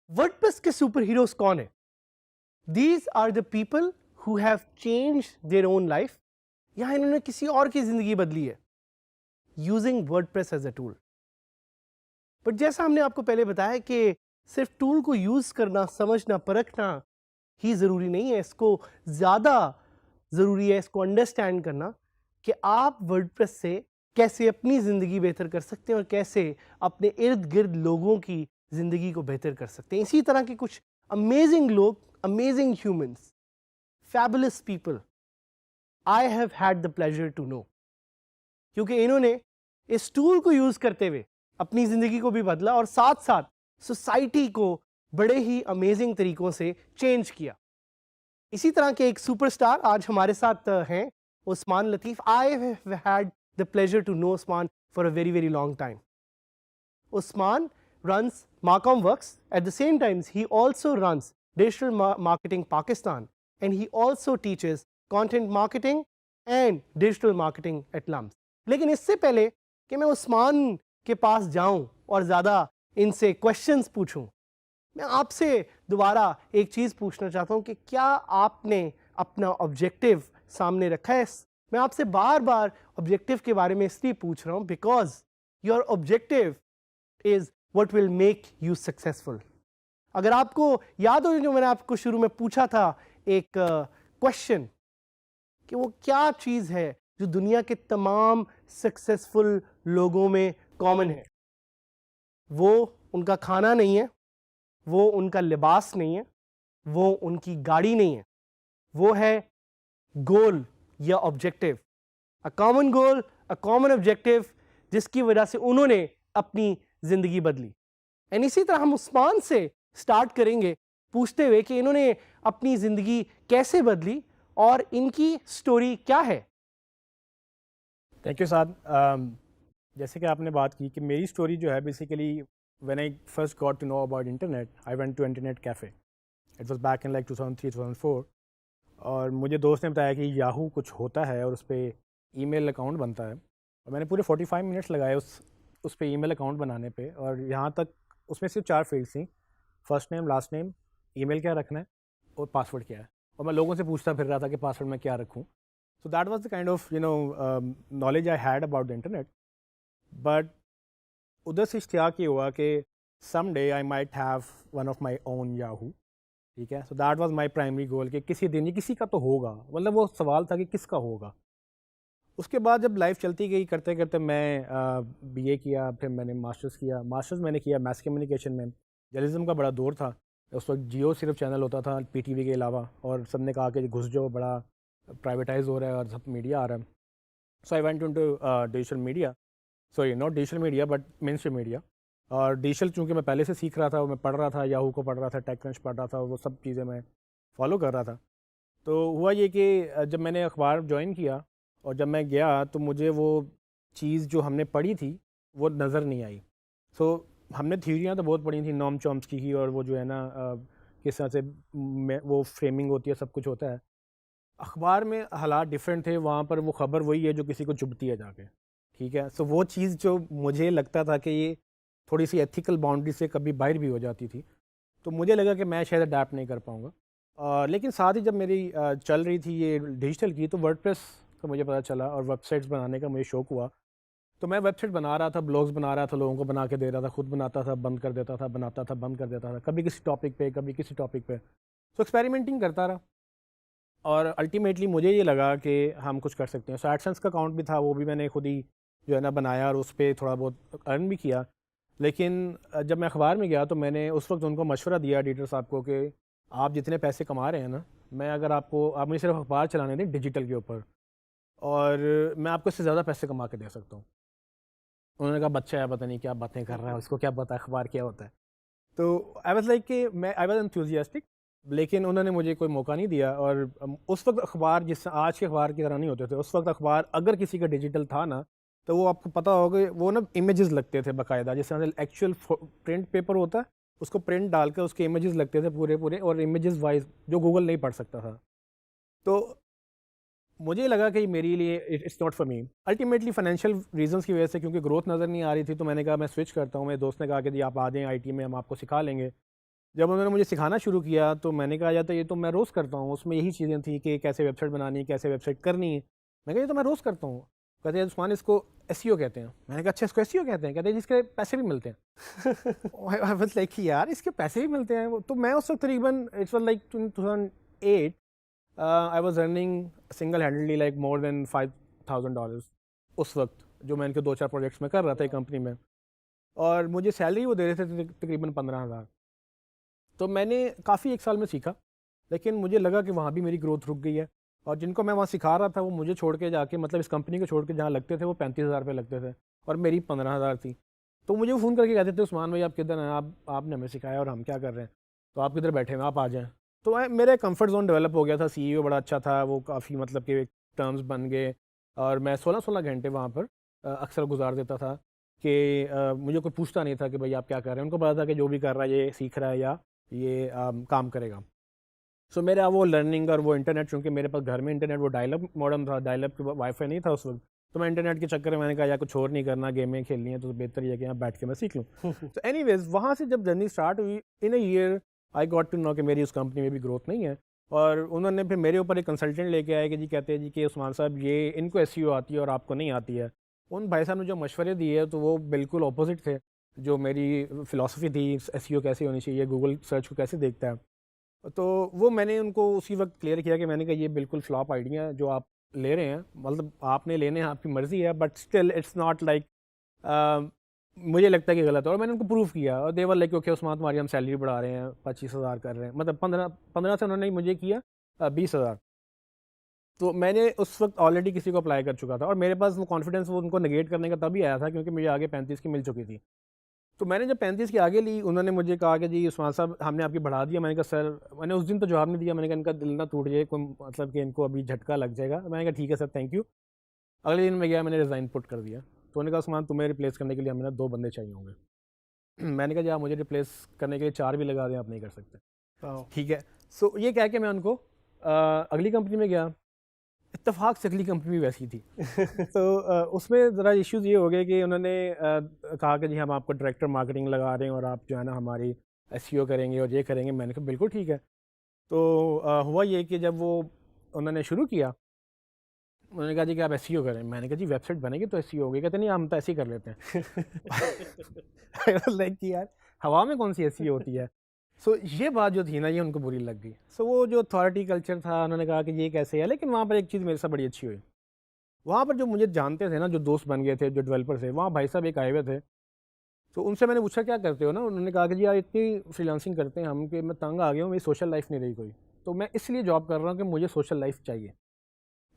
WordPress के super heroes कौन है? These are the people who have change their own life. यहां इन्होंने किसी और की जिंदगी बदली है using WordPress as a tool. But जैसा हमने आपको पहले बताया कि सिर्फ टूल को यूज करना, समझना, परखना ही जरूरी नहीं है, इसको ज्यादा जरूरी है इसको अंडरस्टैंड करना कि आप वर्डप्रेस से कैसे अपनी जिंदगी बेहतर कर सकते हैं और कैसे अपने इर्द गिर्द लोगों की जिंदगी को बेहतर कर सकते हैं। इसी तरह के कुछ अमेजिंग लोग, amazing humans, fabulous people I have had the pleasure to know, क्योंकि इन्होंने इस टूल को यूज करते हुए अपनी जिंदगी को भी बदला और साथ साथ सोसाइटी को बड़े ही अमेजिंग तरीकों से चेंज किया। इसी तरह के एक सुपरस्टार आज हमारे साथ हैं, Usman Latif. I have had the pleasure to know Usman for a very very long time. Usman runs Marcom Works. At the same time, he also runs Digital Marketing Pakistan, and he also teaches content marketing and digital marketing at LUMS. लेकिन इससे पहले कि मैं उस्मान के पास जाऊं और ज़्यादा इनसे क्वेश्चंस पूछूं, मैं आपसे दोबारा एक चीज़ पूछना चाहता हूं कि क्या आपने अपना ऑब्जेक्टिव सामने रखा है? मैं आपसे बार बार ऑब्जेक्टिव के बारे में इसलिए पूछ रहा हूं because your objective is what will make you successful. अगर आपको याद हो जो मैंने आपको शुरू में पूछा था एक क्वेश्चन कि वो क्या चीज है जो दुनिया के तमाम सक्सेसफुल लोगों में कॉमन है, वो उनका खाना नहीं है, वो उनका लिबास नहीं है, वो उनकी गाड़ी नहीं है, वो है गोल या objective. A common goal, a common objective, जिसकी वजह से उन्होंने अपनी जिंदगी बदली। एंड इसी तरह हम उस्मान से स्टार्ट करेंगे पूछते हुए कि इन्होंने अपनी जिंदगी कैसे बदली और इनकी स्टोरी क्या है। थैंक यू साद। जैसे कि आपने बात की कि मेरी स्टोरी जो है basically when I first got to know about internet, I went to internet cafe. It was back in like 2003-2004 और मुझे दोस्त ने बताया कि याहू कुछ होता है और उस पर ईमेल अकाउंट बनता है और मैंने पूरे 45 मिनट्स लगाए उस पर ईमेल अकाउंट बनाने पे और यहाँ तक उसमें सिर्फ 4 फील्ड्स थी, first name, last name, email क्या रखना है और पासवर्ड क्या है। और मैं लोगों से पूछता फिर रहा था कि पासवर्ड मैं क्या रखूँ। So that was the kind of knowledge I had about the internet. But उधर से इश्तियाक ये हुआ कि some day I might have one of my own Yahoo. ठीक है, so that was my primary goal कि किसी दिन ये किसी का तो होगा, मतलब वो सवाल था कि किसका होगा। उसके बाद जब लाइफ चलती गई करते करते मैं बीए किया, फिर मैंने मास्टर्स किया। मास्टर्स मैंने किया मैस कम्युनिकेशन में। जर्नलिज्म का बड़ा दौर था उस वक्त, जियो सिर्फ चैनल होता था पीटीवी के अलावा और सब ने कहा कि घुस जाओ, बड़ा प्राइवेटाइज हो रहा है और सब मीडिया आ रहा है। So I went into digital media, sorry not digital media but mainstream media. और डिजिटल चूँकि मैं पहले से सीख रहा था, मैं पढ़ रहा था, याहू को पढ़ रहा था, टेक्क्रंच पढ़ रहा था, वो सब चीज़ें मैं फॉलो कर रहा था। तो हुआ ये कि जब मैंने अखबार ज्वाइन किया और जब मैं गया तो मुझे वो चीज़ जो हमने पढ़ी थी वो नज़र नहीं आई। सो हमने थ्योरियाँ तो बहुत पढ़ी थी, नॉम चॉम्स्की की, और वो जो है ना किस तरह से वो फ्रेमिंग होती है, सब कुछ होता है। अखबार में हालात डिफरेंट थे, वहाँ पर वो ख़बर वही है जो किसी को चुभती है जाके। ठीक है, सो वो चीज़ जो मुझे लगता था कि ये थोड़ी सी एथिकल बाउंड्री से कभी बाहर भी हो जाती थी, तो मुझे लगा कि मैं शायद अडैप्ट नहीं कर पाऊँगा। लेकिन साथ ही जब मेरी चल रही थी ये डिजिटल की, तो वर्डप्रेस का मुझे पता चला और वेबसाइट्स बनाने का मुझे शौक़ हुआ। तो मैं वेबसाइट बना रहा था, ब्लॉग्स बना रहा था, लोगों को बना के दे रहा था, खुद बनाता था, बंद कर देता था, बनाता था, बंद कर देता था, कभी किसी टॉपिक पे, कभी किसी टॉपिक पे। तो एक्सपेरिमेंटिंग करता रहा और अल्टीमेटली मुझे ये लगा कि हम कुछ कर सकते हैं। सो एडसेंस का अकाउंट भी था, वो भी मैंने खुद ही जो है ना बनाया और उस पर थोड़ा बहुत अर्न भी किया। लेकिन जब मैं अखबार में गया तो मैंने उस वक्त उनको मशवरा दिया एडिटर साहब को कि आप जितने पैसे कमा रहे हैं ना, मैं अगर आप मुझे सिर्फ अखबार चलाने दें डिजिटल के ऊपर, और मैं आपको इससे ज़्यादा पैसे कमा के दे सकता हूँ। उन्होंने कहा बच्चा है, पता नहीं क्या बातें कर रहा है, उसको क्या पता अखबार क्या होता है। तो आई वाज लाइक कि आई वाज एंथुसियास्टिक, लेकिन उन्होंने मुझे कोई मौका नहीं दिया। और उस वक्त अखबार जिस आज के अखबार की तरह नहीं होते थे। उस वक्त अखबार अगर किसी का डिजिटल था ना, तो वो आपको पता होगा वो ना इमेजेस लगते थे बाकायदा, जिस तरह से एक्चुअल प्रिंट पेपर होता है उसको प्रिंट डाल के उसके इमेजेस लगते थे पूरे पूरे, और इमेजेस वाइज जो गूगल नहीं पढ़ सकता था। तो मुझे लगा कि मेरे लिए it's not for me. Ultimately financial reasons की वजह से, क्योंकि ग्रोथ नज़र नहीं आ रही थी, तो मैंने कहा मैं स्विच करता हूँ। मेरे दोस्त ने कहा कि जी आप आ जाएँ आईटी में, हम आपको सिखा लेंगे। जब उन्होंने मुझे सिखाना शुरू किया तो मैंने कहा या तो ये तो मैं रोज़ करता हूँ, उसमें यही चीज़ें थी कि कैसे वेबसाइट बनानी है, कैसे वेबसाइट करनी है। मैं कहा ये तो मैं रोज़ करता हूँ। कहते हैं उस्मान इसको एसईओ कहते हैं। मैंने कहा अच्छा इसको एसईओ कहते हैं? कहते हैं जिसके पैसे भी मिलते हैं। आई वाज लाइक यार इसके पैसे भी मिलते हैं। तो मैं उस वक्त तकरीबन it's was like 2008, I was earning single हैंडली like more than $5,000 उस वक्त, जो मैं इनके 2-4 प्रोजेक्ट्स में कर रहा था कंपनी में, और मुझे सैलरी वो दे रहे थे तकरीबन 15,000। तो मैंने काफ़ी 1 साल में सीखा, लेकिन मुझे लगा कि वहाँ भी मेरी ग्रोथ रुक गई है, और जिनको मैं वहाँ सिखा रहा था वो मुझे छोड़ के जाके, मतलब इस कंपनी को छोड़ के जहाँ लगते थे वो 35,000 रुपये लगते थे और मेरी 15,000 थी। तो मुझे फ़ोन करके कहते थे उस्मान भाई आप किधर हैं, आपने हमें सिखाया और हम क्या कर रहे हैं, तो आप किधर बैठे हैं, आप आ जाएँ। तो मेरा कंफर्ट जोन डेवलप हो गया था, सीईओ बड़ा अच्छा था, वो काफ़ी मतलब कि टर्म्स बन गए, और मैं 16-16 घंटे वहाँ पर अक्सर गुजार देता था कि मुझे कोई पूछता नहीं था कि भाई आप क्या कर रहे हैं। उनको पता था कि जो भी कर रहा है ये सीख रहा है या ये काम करेगा। सो मेरा वो लर्निंग और वो इंटरनेट, चूँकि मेरे पास घर में इंटरनेट वो डायलअप मॉडेम था, डायलअप वाईफाई नहीं था उस वक्त, तो मैं इंटरनेट के चक्कर में मैंने कहा यार कुछ और नहीं करना, गेमें खेलनी है, तो बेहतर ये है कि यहाँ बैठ के मैं सीख लूँ। तो एनीवेज वहाँ से जब जर्नी स्टार्ट हुई, in a year I got to know कि मेरी उस कंपनी में भी ग्रोथ नहीं है, और उन्होंने फिर मेरे ऊपर एक कंसल्टेंट लेके आए कि जी कहते हैं जी कि उस्मान साहब ये इनको एसईओ आती है और आपको नहीं आती है। उन भाई साहब ने जो मशवरे दिए तो वो बिल्कुल अपोजिट थे जो मेरी फ़िलासफ़ी थी एसईओ कैसे होनी चाहिए, गूगल सर्च को कैसे देखता है। तो वो मैंने उनको उसी वक्त क्लियर किया कि मैंने कहा ये बिल्कुल फ्लॉप आइडिया है जो आप ले रहे हैं, मतलब आपने लेने हैं आपकी मर्ज़ी है, but still it's not like मुझे लगता है कि गलत है। और मैंने उनको प्रूव किया, और देवर लाइक ओके उस्मान तुम्हारी हम सैलरी बढ़ा रहे हैं, 25,000 कर रहे हैं, मतलब 15 से उन्होंने मुझे किया 20,000। तो मैंने उस वक्त ऑलरेडी किसी को अप्लाई कर चुका था, और मेरे पास वो कॉन्फिडेंस वो उनको नेगेट करने का तभी आया था क्योंकि मुझे आगे 35 की मिल चुकी थी। तो मैंने जब 35 की आगे ली, उन्होंने मुझे कहा कि जी उस्मान साहब हमने आपकी बढ़ा दिया। मैंने कहा सर, मैंने उस दिन तो जवाब नहीं दिया, मैंने कहा इनका दिल ना टूट जाए, कोई मतलब कि इनको अभी झटका लग जाएगा। मैंने कहा ठीक है सर, थैंक यू। अगले दिन मैं गया, मैंने रिज़ाइन पुट कर दिया। तो उन्होंने कहा उस्मान तुम्हें रिप्लेस करने के लिए हमें ना 2 बंदे चाहिए होंगे। मैंने कहा जी आप मुझे रिप्लेस करने के लिए 4 भी लगा दें, आप नहीं कर सकते। ठीक है। सो ये कह के मैं उनको अगली कंपनी में गया। इत्तेफाक से अगली कंपनी भी वैसी थी। तो उसमें ज़रा इश्यूज़ ये हो गए कि उन्होंने कहा कि जी हम आपको डायरेक्टर मार्केटिंग लगा रहे हैं और आप जो है ना हमारी एसईओ करेंगे और ये करेंगे। मैंने कहा बिल्कुल ठीक है। तो हुआ ये कि जब वो उन्होंने शुरू किया, उन्होंने कहा जी कि आप एसईओ करें। मैंने कहा जी वेबसाइट बनेगी तो एसईओ होगी। कहते नहीं हम तो ऐसे ही कर लेते हैं। लाइक कि यार हवा में कौन सी एसईओ होती है। सो ये बात जो थी ना ये उनको बुरी लग गई। सो वो जो अथॉरिटी कल्चर था, उन्होंने कहा कि ये कैसे है। लेकिन वहाँ पर एक चीज़ मेरे साथ बड़ी अच्छी हुई, वहाँ पर जो मुझे जानते थे ना, जो दोस्त बन गए थे, जो डेवलपर थे, वहाँ भाई साहब एक आए हुए थे। तो उनसे मैंने पूछा क्या करते हो ना, उन्होंने कहा कि जी यार इतनी फ्रीलांसिंग करते हैं हम कि मैं तंग आ गया हूँ, मेरी सोशल लाइफ नहीं रही कोई, तो मैं इसलिए जॉब कर रहा हूँ कि मुझे सोशल लाइफ चाहिए।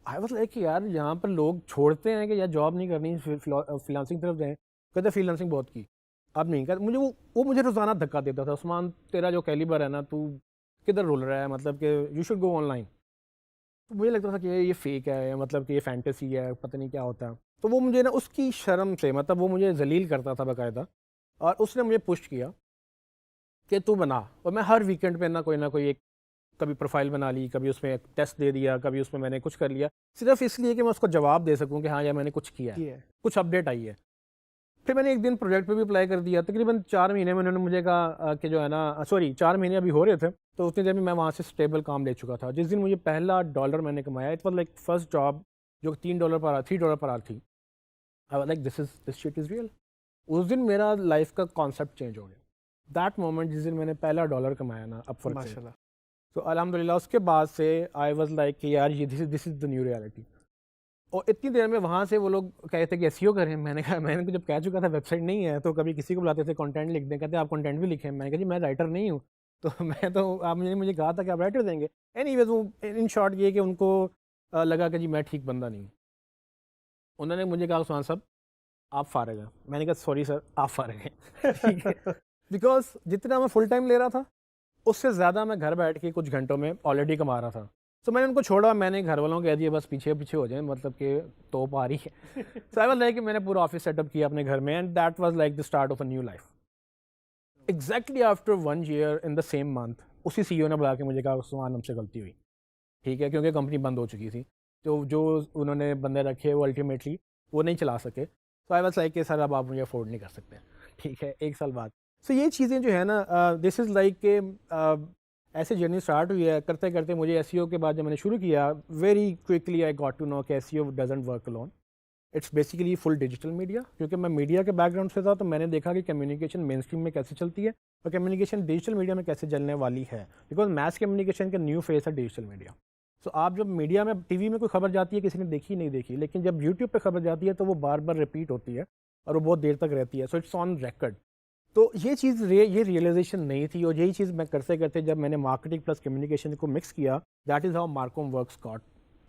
आई वाज लाइक यार यहाँ पर लोग छोड़ते हैं कि यार जॉब नहीं करनी, फ्रीलांसिंग तरफ जाएँ। कहते फ्रीलांसिंग बहुत की, अब नहीं कर। मुझे वो मुझे रोज़ाना धक्का देता था, उस्मान तेरा जो कैलिबर है ना, तू किधर रुल रहा है, मतलब कि यू शुड गो ऑनलाइन। तो मुझे लगता था कि ये फेक है, मतलब कि ये फैंटेसी है, पता नहीं क्या होता है। तो वो मुझे ना उसकी शर्म से, मतलब वो मुझे जलील करता था बाकायदा, और उसने मुझे पुश किया कि तू बना। और मैं हर वीकेंड पे ना कोई एक कभी प्रोफाइल बना ली, कभी उसमें एक टेस्ट दे दिया, कभी उसमें मैंने कुछ कर लिया, सिर्फ इसलिए कि मैं उसको जवाब दे सकूं कि हाँ यार मैंने कुछ किया है, कुछ अपडेट आई है। फिर मैंने एक दिन प्रोजेक्ट पे भी अप्लाई कर दिया। तकरीबन 4 महीने में उन्होंने मुझे कहा कि जो है ना, सॉरी 4 महीने अभी हो रहे थे, तो उतनी देर में मैं वहाँ से स्टेबल काम ले चुका था। जिस दिन मुझे पहला डॉलर मैंने कमाया, it was like first job जो $3 पर आवर थी। I was like this shit is real. उस दिन मेरा लाइफ का कॉन्सेप्ट चेंज हो गया। दैट मोमेंट जिस दिन मैंने पहला डॉलर कमाया ना अपवर्क से, तो अल्हम्दुलिल्लाह उसके बाद से आई वाज लाइक कि यार ये this is the new reality. और इतनी देर में वहाँ से वो लोग कहते थे कि एसईओ करें। मैंने कहा, मैंने जब कह चुका था वेबसाइट नहीं है, तो कभी किसी को बुलाते थे कंटेंट लिख दें, कहते आप कंटेंट भी लिखें। मैंने कहा जी मैं राइटर नहीं हूँ। तो मैं तो आपने मुझे कहा था कि आप राइटर देंगे। एनीवेज वो इन शॉर्ट ये कि उनको लगा कि जी मैं ठीक बंदा नहीं हूँ। उन्होंने मुझे कहा उस्मान साहब आप फ़ारिग हैं। मैंने कहा सॉरी सर आप फ़ारिग हैं। ठीक है, बिकॉज जितना मैं फुल टाइम ले रहा था उससे ज़्यादा मैं घर बैठ के कुछ घंटों में ऑलरेडी कमा रहा था। सो मैंने उनको छोड़ा, मैंने घर वालों को कह दिया बस पीछे पीछे हो जाए, मतलब कि तोप आ रही है। सो आई वाज लाइक, मैंने पूरा ऑफिस सेटअप किया अपने घर में, and that was like the start of a new life. Exactly after 1 year in the same month, उसी सीईओ ने बुला के मुझे कहा उस्मान हमसे गलती हुई, ठीक है, क्योंकि कंपनी बंद हो चुकी थी, तो जो उन्होंने बंदे रखे वो अल्टीमेटली वो नहीं चला सके। तो आई वाज लाइक कि सर अब आप मुझे अफोर्ड नहीं कर सकते, ठीक है, 1 साल बाद। सो ये चीज़ें जो है ना, दिस इज़ लाइक के ऐसे जर्नी स्टार्ट हुई है करते करते। मुझे एसईओ के बाद जब मैंने शुरू किया, very quickly I got to know कि SEO doesn't work alone, it's basically full digital media. क्योंकि मैं मीडिया के बैकग्राउंड से था, तो मैंने देखा कि कम्युनिकेशन मेन स्ट्रीम में कैसे चलती है और कम्युनिकेशन डिजिटल मीडिया में कैसे चलने वाली है, बिकॉज मैस कम्युनिकेशन का न्यू फेस है डिजिटल मीडिया। सो आप जब मीडिया में, टीवी में कोई खबर जाती है, किसी ने देखी नहीं देखी, लेकिन जब यूट्यूब पे खबर जाती है तो वो बार बार रिपीट होती है और वो बहुत देर तक रहती है, सो इट्स ऑन रिकॉर्ड। तो ये चीज़ ये रियलाइजेशन नहीं थी, और यही चीज़ मैं करते करते जब मैंने मार्केटिंग प्लस कम्युनिकेशन को मिक्स किया, that is how Marcom Works got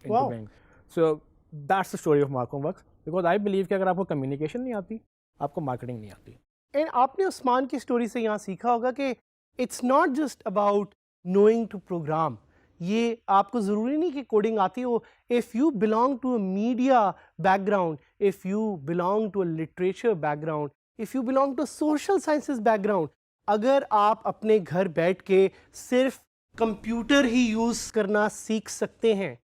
into Wow. Being. So that's the story of Marcom Works, because I believe कि अगर आपको कम्युनिकेशन नहीं आती, आपको मार्केटिंग नहीं आती। एंड आपने उस्मान की स्टोरी से यहाँ सीखा होगा कि it's not just about knowing to program. ये आपको ज़रूरी नहीं कि कोडिंग आती हो। If you belong to a media background, if you belong to a literature background, if you belong to social sciences background, अगर आप अपने घर बैठ के सिर्फ कंप्यूटर ही यूज़ करना सीख सकते हैं,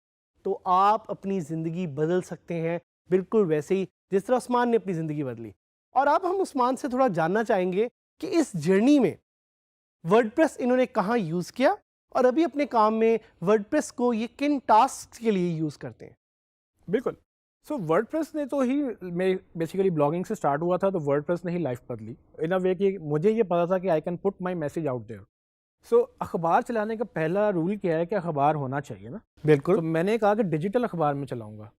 तो आप अपनी ज़िंदगी बदल सकते हैं, बिल्कुल वैसे ही जिस तरह उस्मान ने अपनी ज़िंदगी बदली। और अब हम उस्मान से थोड़ा जानना चाहेंगे कि इस जर्नी में वर्डप्रेस इन्होंने कहाँ यूज़ किया, और अभी अपने काम में वर्डप्रेस को ये किन टास्क के लिए यूज़ करते हैं। बिल्कुल। सो वर्डप्रेस ने तो ही, मैं बेसिकली ब्लॉगिंग से स्टार्ट हुआ था, तो वर्डप्रेस ने ही लाइफ बदली इन अ वे कि मुझे ये पता था कि I can put my message out there. So अखबार चलाने का पहला रूल क्या है कि अखबार होना चाहिए ना। बिल्कुल। तो मैंने कहा कि डिजिटल अखबार में चलाऊंगा।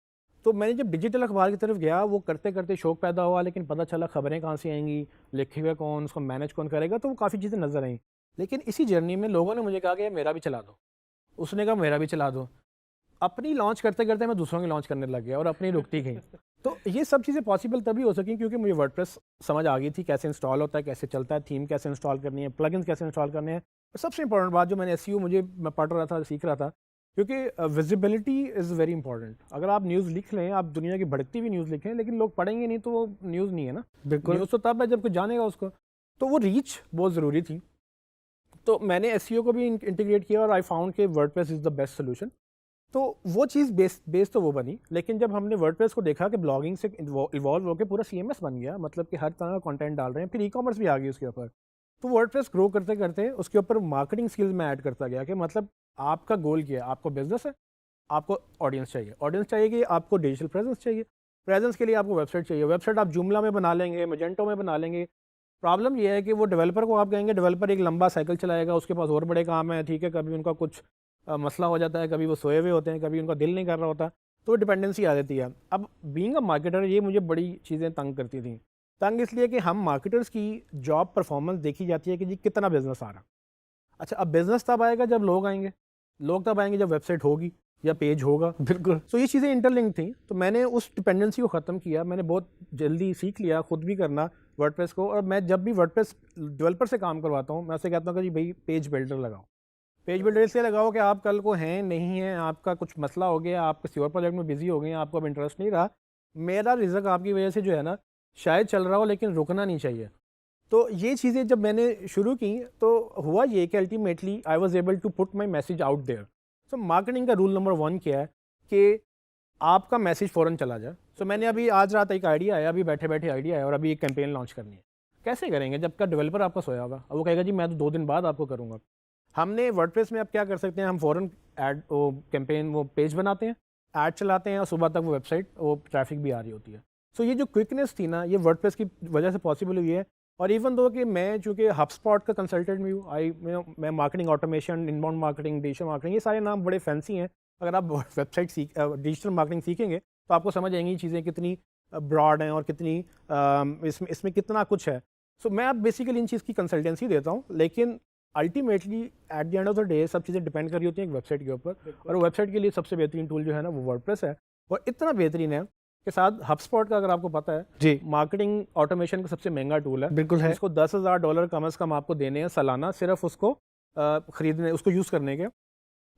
तो मैंने जब डिजिटल अखबार की तरफ गया, वो करते करते शौक पैदा हुआ, लेकिन पता चला खबरें कहाँ से आएंगी, लिखे हुए कौन, उसको मैनेज कौन करेगा, तो वो काफ़ी चीज़ें नजर आई। लेकिन इसी जर्नी में लोगों ने मुझे कहा कि यार मेरा भी चला दो, उसने कहा मेरा भी चला दो। अपनी लॉन्च करते करते मैं दूसरों की लॉन्च करने लग गया और अपनी रुकती गई। तो ये सब चीज़ें पॉसिबल तभी हो सकी क्योंकि मुझे वर्डप्रेस समझ आ गई थी, कैसे इंस्टॉल होता है, कैसे चलता है, थीम कैसे इंस्टॉल करनी है, प्लगइन्स कैसे इंस्टॉल करने हैं। और सबसे इंपॉर्टेंट बात जो मैंने एसईओ मैं पढ़ रहा था, सीख रहा था, क्योंकि विजिबिलिटी इज़ वेरी इंपॉर्टेंट। अगर आप न्यूज़ लिख लें, आप दुनिया की भड़कती हुई न्यूज़ लिखें, लेकिन लोग पढ़ेंगे नहीं, तो वो न्यूज़ नहीं है ना। बिल्कुल। न्यूज़ तो तब है जब कोई जानेगा उसको। तो वो रीच बहुत ज़रूरी थी। तो मैंने एसईओ को भी इंटीग्रेट किया और आई फाउंड कि WordPress is the best solution. तो वो चीज़ बेस तो वो बनी, लेकिन जब हमने वर्डप्रेस को देखा कि ब्लॉगिंग से इवॉल्व होकर पूरा सीएमएस बन गया, मतलब कि हर तरह का कंटेंट डाल रहे हैं, फिर ई कॉमर्स भी आ गई उसके ऊपर। तो वर्डप्रेस ग्रो करते करते उसके ऊपर मार्केटिंग स्किल्स में ऐड करता गया कि मतलब आपका गोल क्या है, आपको बिजनेस है, आपको ऑडियंस चाहिए कि आपको डिजिटल प्रेजेंस चाहिए, प्रेजेंस के लिए आपको वेबसाइट चाहिए, वेबसाइट आप जुमला में बना लेंगे, मजेंटो में बना लेंगे। प्रॉब्लम ये है कि वो डेवलपर को आप कहेंगे, डेवलपर एक लंबा साइकिल चलाएगा, उसके पास और बड़े काम है, ठीक है, कभी उनका कुछ मसला हो जाता है, कभी वो सोए हुए होते हैं, कभी उनका दिल नहीं कर रहा होता, तो डिपेंडेंसी आ जाती है। अब बीइंग अ मार्केटर ये मुझे बड़ी चीज़ें तंग करती थी। तंग इसलिए कि हम मार्केटर्स की जॉब परफॉर्मेंस देखी जाती है कि जी कितना बिजनेस आ रहा। अच्छा, अब बिजनेस तब आएगा जब लोग आएंगे, लोग तब आएंगे जब वेबसाइट होगी या पेज होगा। बिल्कुल। सो ये चीज़ें इंटरलिंक थी, तो मैंने उस डिपेंडेंसी को ख़त्म किया। मैंने बहुत जल्दी सीख लिया खुद भी करना वर्डप्रेस को, और मैं जब भी वर्डप्रेस डेवलपर से काम करवाता हूँ, मैं उससे कहता हूँ कि जी भाई पेज बिल्डर लगाओ। पेज बिल्डर इसलिए लगाओ कि आप कल को हैं नहीं हैं, आपका कुछ मसला हो गया, आप किसी और प्रोजेक्ट में बिजी हो गए, आपको अब इंटरेस्ट नहीं रहा, मेरा रिजक आपकी वजह से जो है ना शायद चल रहा हो, लेकिन रुकना नहीं चाहिए। तो ये चीज़ें जब मैंने शुरू की तो हुआ ये कि ultimately I was able to put my message out there. So marketing का रूल नंबर 1 क्या है कि आपका मैसेज फ़ौरन चला जाए। सो मैंने अभी आज रात एक आइडिया आया, अभी बैठे बैठे आइडिया आया, और अभी एक कैंपेन लॉन्च करनी है। कैसे करेंगे जबकि डेवलपर आपका सोया होगा, अब वो कहेगा जी मैं तो 2 दिन बाद आपको करूँगा। हमने वर्डप्रेस में अब क्या कर सकते हैं, हम फ़ौरन ऐड वो कैंपेन वो पेज बनाते हैं, ऐड चलाते हैं, और सुबह तक वो वेबसाइट वो ट्रैफिक भी आ रही होती है। सो ये जो क्विकनेस थी ना, ये वर्डप्रेस की वजह से पॉसिबल हुई है। और इवन दो कि मैं चूँकि हबस्पॉट का कंसल्टेंट भी हूँ, मैं marketing automation, inbound marketing, digital marketing, ये सारे नाम बड़े फैंसी हैं। अगर आप वेबसाइट डिजिटल मार्केटिंग सीखेंगे तो आपको समझ आएंगी चीज़ें कितनी ब्रॉड हैं और कितनी इसमें कितना कुछ है। सो मैं अब बेसिकली इन चीज़ की कंसल्टेंसी देता हूँ, लेकिन ultimately at the end of the day सब चीज़ें डिपेंड कर रही होती हैं एक वेबसाइट के ऊपर, और वेबसाइट के लिए सबसे बेहतरीन टूल जो है ना वो वर्डप्रेस है। और इतना बेहतरीन है के साथ हबस्पॉट का, अगर आपको पता है जी, मार्केटिंग ऑटोमेशन का सबसे महंगा टूल है। बिल्कुल है। इसको $10,000 कम से कम आपको देने हैं सालाना, सिर्फ उसको खरीदने, उसको यूज़ करने के।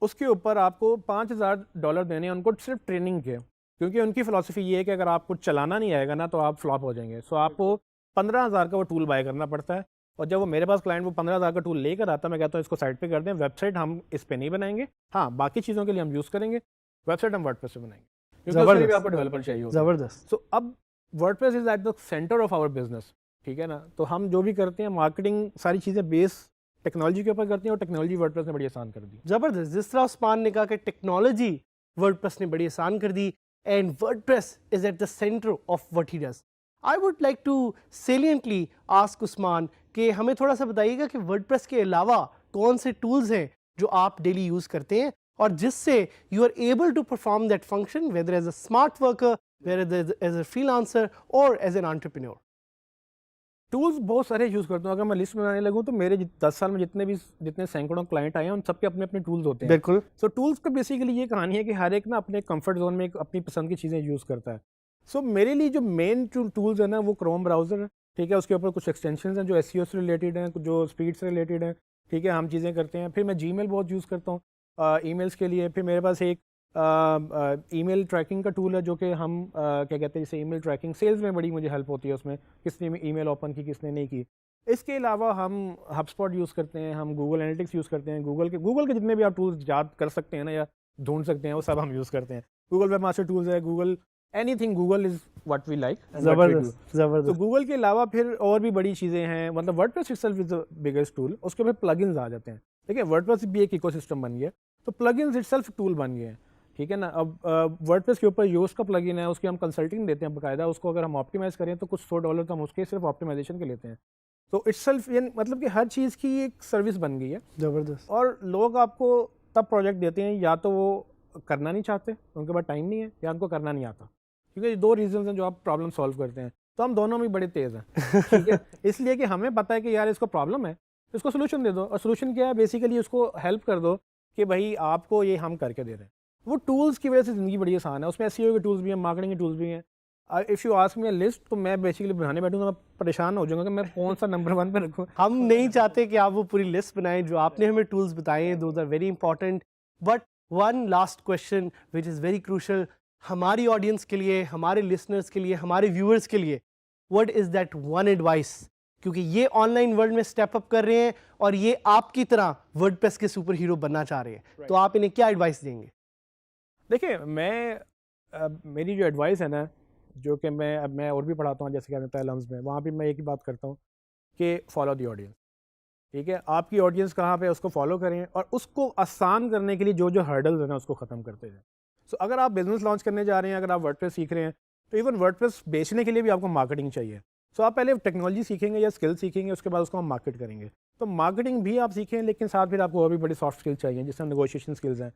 उसके ऊपर आपको $5,000 देने हैं उनको सिर्फ ट्रेनिंग के, क्योंकि उनकी फ़िलासफ़ी ये है कि अगर आपको चलाना नहीं आएगा ना तो आप फ्लॉप हो जाएंगे। सो आपको 15,000 का वो टूल बाय करना पड़ता है, और जब वो मेरे पास क्लाइंट वो 15,000 का टूल लेकर आता है, मैं कहता हूँ इसको साइड पे कर दें, वेबसाइट हम इस पे नहीं बनाएंगे, हाँ बाकी चीज़ों के लिए हम यूज़ करेंगे, वेबसाइट हम वर्डप्रेस पे बनाएंगे, क्योंकि उसके लिए भी आपको डेवलपर चाहिए होता है। जबरदस्त। सो अब WordPress is at the centre of our business, ठीक है ना। तो हम जो भी करते हैं मार्केटिंग सारी चीज़ें बेस टेक्नोलॉजी के ऊपर करते हैं, और टेक्नोलॉजी वर्डप्रेस ने बड़ी आसान कर दी। जबरदस्त। जिस तरह उस्मान ने कहा कि टेक्नोलॉजी वर्डप्रेस ने बड़ी आसान कर दी, and WordPress is at the centre of what he does. I would like to saliently ask Usman कि हमें थोड़ा सा बताइएगा कि वर्डप्रेस के अलावा कौन से टूल्स हैं जो आप डेली यूज करते हैं और जिससे you are able to perform that function whether as a smart worker, whether as a freelancer और एज एन एंटरप्रेन्योर। टूल्स बहुत सारे यूज़ करता हूँ। अगर मैं लिस्ट बनाने लगूँ तो मेरे 10 साल में जितने सैकड़ों क्लाइंट आए हैं उन सबके अपने अपने टूल्स होते हैं। बिल्कुल। सो टूल्स का बेसिकली ये कहानी है कि हर एक ना अपने कंफर्ट जोन में एक अपनी पसंद की चीज़ें यूज़ करता है। सो मेरे लिए जो मेन टूल्स है ना वो क्रोम ब्राउज़र है, ठीक है। उसके ऊपर कुछ एक्सटेंशन हैं जो एसईओ से रिलेटेड हैं, जो स्पीड से रिलेटेड हैं, ठीक है, हम चीज़ें करते हैं। फिर मैं जीमेल बहुत यूज़ करता हूँ ईमेल्स के लिए। फिर मेरे पास एक ईमेल ट्रैकिंग का टूल है जो कि हम क्या कहते हैं, जैसे ईमेल ट्रैकिंग सेल्स में बड़ी मुझे हेल्प होती है, उसमें किसने ईमेल ओपन की किसने नहीं की। इसके अलावा हम हबस्पॉट यूज़ करते हैं, हम गूगल एनालिटिक्स यूज़ करते हैं, गूगल के जितने भी आप टूल्स याद कर सकते हैं ना या ढूंढ सकते हैं वो सब हम यूज़ करते हैं। गूगल वेब मास्टर टूल्स है, Google anything, Google is what we like. जबरदस्त तो जबरदस्त। गूगल के अलावा फिर और भी बड़ी चीज़ें हैं, मतलब WordPress itself is the biggest tool. उसके ऊपर प्लगइन्स आ जाते हैं, ठीक है। वर्डप्रेस भी एक इकोसिस्टम बन गया, तो प्लगइन्स इटसेल्फ टूल बन गए हैं, ठीक है ना। अब वर्डप्रेस के ऊपर योस्ट का प्लगइन है, उसकी हम कंसल्टिंग देते हैं बाकायदा। उसको अगर हम ऑप्टिमाइज़ करें तो कुछ $100 तो हम उसके सिर्फ ऑप्टिमाइजेशन के लेते हैं। तो इटसेल्फ ये मतलब कि हर चीज़ की एक सर्विस बन गई है। जबरदस्त। और लोग आपको तब प्रोजेक्ट देते हैं या तो वो करना नहीं चाहते, उनके पास टाइम नहीं है, या उनको करना नहीं आता, क्योंकि ये 2 रीजन हैं जो आप प्रॉब्लम सॉल्व करते हैं। तो हम दोनों में बड़े तेज़ हैं, ठीक है। इसलिए कि हमें पता है कि यार इसको प्रॉब्लम है, इसको सोल्यूशन दे दो। और सोल्यूशन क्या है, बेसिकली उसको हेल्प कर दो कि भाई आपको ये हम करके दे रहे हैं। वो टूल्स की वजह से ज़िंदगी बड़ी आसान है। उसमें एसईओ के टूल्स भी हैं, मार्केटिंग के टूल्स भी हैं। If you ask me a list, तो मैं बेसिकली बनाने बैठूँगा मैं परेशान हो जाऊँगा कि मैं कौन सा नंबर 1 पे रखूँ। हम नहीं चाहते कि आप वो पूरी लिस्ट बनाएं जो आपने हमें टूल्स बताए हैं, those are very important. But one last question which is very crucial हमारी ऑडियंस के लिए, हमारे लिसनर्स के लिए, हमारे व्यूअर्स के लिए, what is that one advice, क्योंकि ये ऑनलाइन वर्ल्ड में स्टेप अप कर रहे हैं और ये आपकी तरह वर्डप्रेस के सुपर हीरो बनना चाह रहे हैं, तो आप इन्हें क्या एडवाइस देंगे? देखिए मेरी जो एडवाइस है ना, जो कि मैं और भी पढ़ाता हूँ, जैसे कि आपने बताया लम्स में, वहाँ भी मैं एक ही बात करता हूँ कि फॉलो द ऑडियंस, ठीक है। आपकी ऑडियंस कहाँ पे है उसको फॉलो करें, और उसको आसान करने के लिए जो जो हर्डल्स हैं ना उसको ख़त्म करते जाएं। सो अगर आप बिजनेस लॉन्च करने जा रहे हैं, अगर आप वर्डप्रेस सीख रहे हैं, तो इवन वर्डप्रेस बेचने के लिए भी आपको मार्केटिंग चाहिए। सो आप पहले टेक्नोलॉजी सीखेंगे या स्किल सीखेंगे, उसके बाद उसको हम मार्केट करेंगे। तो मार्केटिंग भी आप सीखें, लेकिन साथ फिर आपको और भी बड़ी सॉफ्ट स्किल्स चाहिए, जिसमें नेगोशिएशन स्किल्स हैं।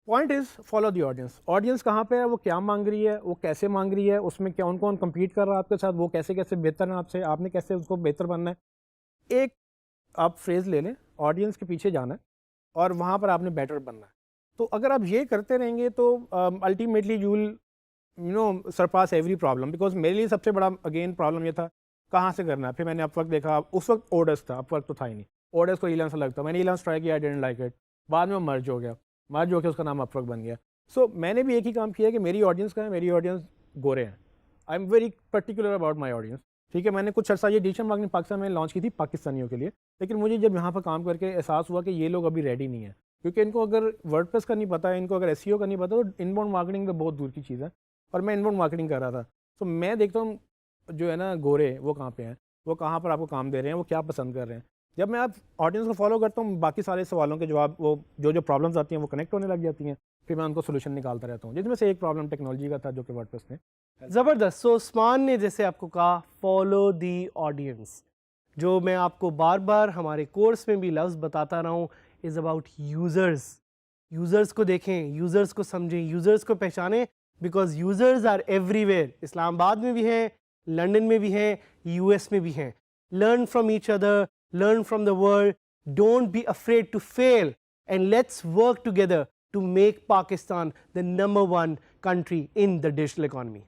Point is follow the audience. Audience कहाँ पे है, वो क्या मांग रही है, वो कैसे मांग रही है, उसमें कौन कौन कम्पीट कर रहा है आपके साथ, वो कैसे कैसे बेहतर है आपसे, आपने कैसे उसको बेहतर बनना है। एक आप फ्रेज़ ले लें, ऑडियंस के पीछे जाना है और वहाँ पर आपने बेटर बनना है। तो अगर आप ये करते रहेंगे तो ultimately you will Sarpass every problem. Because मेरे लिए सबसे बड़ा अगेन प्रॉब्लम ये था कहाँ से करना है। फिर मैंने अपवर्क देखा, उस वक्त ओडर्स था, अपवर्क तो था ही नहीं। ओडर्स को ईलांस लगता, मैंने ईलांस ट्राई किया, आई डिडंट लाइक इट। बाद में मर्ज हो गया, मर्ज होकर उसका नाम अपवर्क बन गया। सो मैंने भी एक ही काम किया कि मेरी ऑडियंस का है, मेरी ऑडियंस गोरे हैं। I am very particular about my audience, ठीक है। मैंने कुछ अर्सा ये डिजिटल मार्केटिंग पाकिस्तान में लॉन्च की थी पाकिस्तानियों के लिए, लेकिन मुझे जब यहाँ पर काम करके एहसास हुआ कि ये लोग अभी रेडी नहीं है, क्योंकि इनको अगर वर्डप्रेस का नहीं पता है, इनको अगर एसईओ का नहीं पता, तो इनबाउंड मार्केटिंग तो बहुत दूर की चीज़ है। और मैं इनबाउंड मार्केटिंग कर रहा था। तो मैं देखता हूँ जो है ना गोरे, वो कहाँ पे हैं, वो कहाँ पर आपको काम दे रहे हैं, वो क्या पसंद कर रहे हैं। जब मैं आप ऑडियंस को फॉलो करता हूँ, बाकी सारे सवालों के जवाब, वो जो प्रॉब्लम्स आती हैं वो कनेक्ट होने लग जाती हैं। फिर मैं उनको सोल्यूशन निकालता रहता हूँ, जिसमें से एक प्रॉब्लम टेक्नोलॉजी का था जो कि वर्डप्रेस ने। ज़बरदस्त। सो उस्मान ने जैसे आपको कहा फॉलो दी ऑडियंस, जो मैं आपको बार बार हमारे कोर्स में भी लफ्ज़ बताता रहा हूँ, इज़ अबाउट यूज़र्स। यूज़र्स को देखें, यूज़र्स को समझें, यूज़र्स को पहचानें, because users are everywhere. Islamabad में भी हैं, लंदन में भी हैं, यूएस में भी हैं। Learn from each other, learn from the world, don't be afraid to fail, and let's work together to make Pakistan the #1 country in the digital economy.